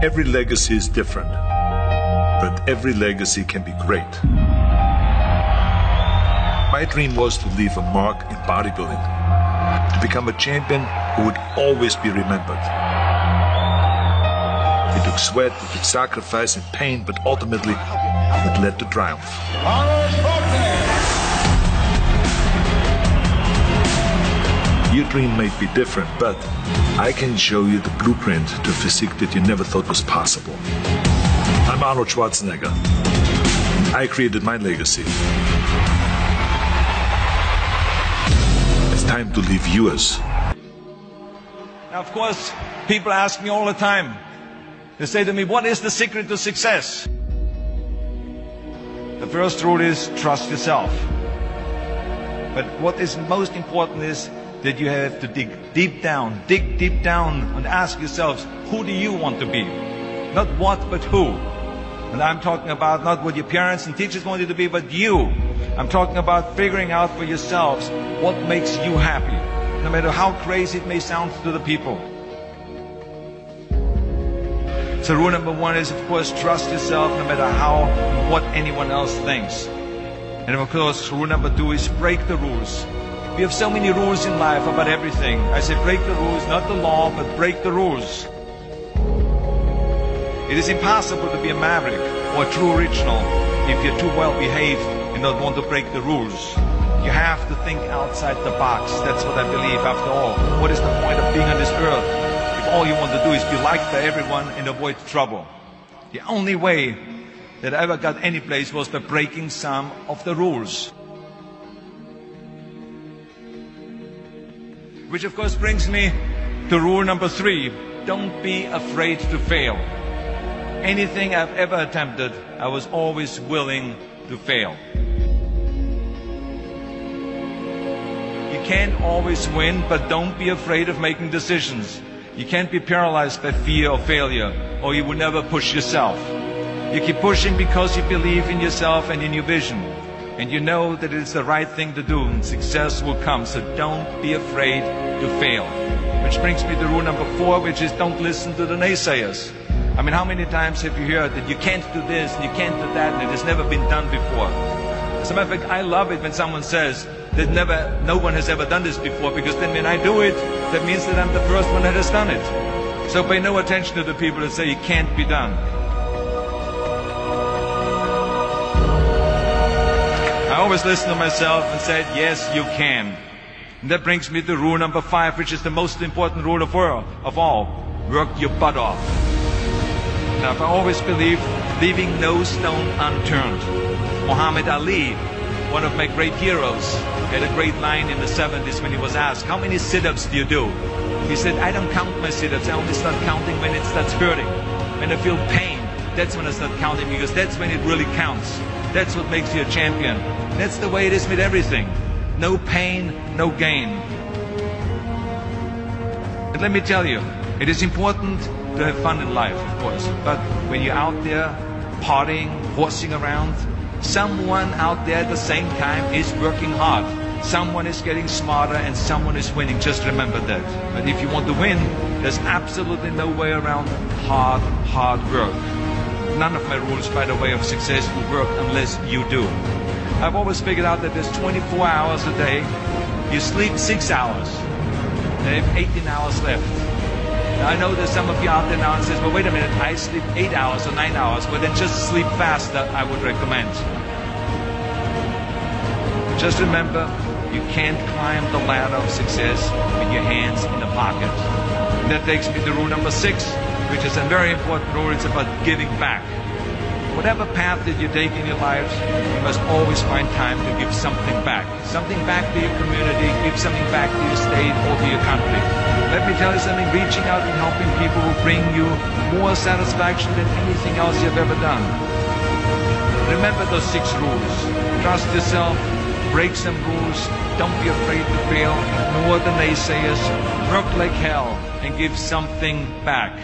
Every legacy is different, but every legacy can be great. My dream was to leave a mark in bodybuilding, to become a champion who would always be remembered. It took sweat, it took sacrifice and pain, but ultimately it led to triumph. Your dream may be different, but I can show you the blueprint to a physique that you never thought was possible. I'm Arnold Schwarzenegger. I created my legacy. It's time to leave yours. Now, of course, people ask me all the time. They say to me, what is the secret to success? The first rule is trust yourself. But what is most important is that you have to dig deep down and ask yourselves, who do you want to be? Not what, but who. And I'm talking about not what your parents and teachers want you to be, but you. I'm talking about figuring out for yourselves what makes you happy, no matter how crazy it may sound to the people. So rule number one is, of course, trust yourself no matter what anyone else thinks. And of course, rule number two is break the rules. We have so many rules in life about everything. I say break the rules, not the law, but break the rules. It is impossible to be a maverick or a true original if you're too well behaved and don't want to break the rules. You have to think outside the box. That's what I believe. After all, what is the point of being on this earth if all you want to do is be liked by everyone and avoid trouble? The only way that I ever got any place was by breaking some of the rules. Which of course brings me to rule number three. Don't be afraid to fail. Anything I've ever attempted, I was always willing to fail. You can't always win, but don't be afraid of making decisions. You can't be paralyzed by fear of failure, or you will never push yourself. You keep pushing because you believe in yourself and in your vision. And you know that it's the right thing to do, and success will come. So don't be afraid to fail. Which brings me to rule number four, which is don't listen to the naysayers. I mean, how many times have you heard that you can't do this and you can't do that and it has never been done before? As a matter of fact, I love it when someone says that no one has ever done this before, because then when I do it, that means that I'm the first one that has done it. So pay no attention to the people that say it can't be done. I always listen to myself and said, yes, you can. And that brings me to rule number five, which is the most important rule of all. Work your butt off. Now, I always believe leaving no stone unturned. Muhammad Ali, one of my great heroes, had a great line in the 70s when he was asked, how many sit-ups do you do? He said, I don't count my sit-ups. I only start counting when it starts hurting. When I feel pain, that's when I start counting, because that's when it really counts. That's what makes you a champion. That's the way it is with everything. No pain, no gain. But let me tell you, it is important to have fun in life, of course. But when you're out there partying, horsing around, someone out there at the same time is working hard. Someone is getting smarter and someone is winning. Just remember that. But if you want to win, there's absolutely no way around hard work. None of my rules, by the way, of success will work unless you do. I've always figured out that there's 24 hours a day. You sleep 6 hours. You have 18 hours left. Now, I know there's some of you out there now and says, well, wait a minute, I sleep 8 hours or 9 hours. Well, then just sleep faster, I would recommend. Just remember, you can't climb the ladder of success with your hands in the pocket. And that takes me to rule number 6. Which is a very important rule. It's about giving back. Whatever path that you take in your lives, you must always find time to give something back. Something back to your community, give something back to your state or to your country. Let me tell you something, reaching out and helping people will bring you more satisfaction than anything else you've ever done. Remember those 6 rules. Trust yourself, break some rules, don't be afraid to fail, ignore the naysayers, work like hell, and give something back.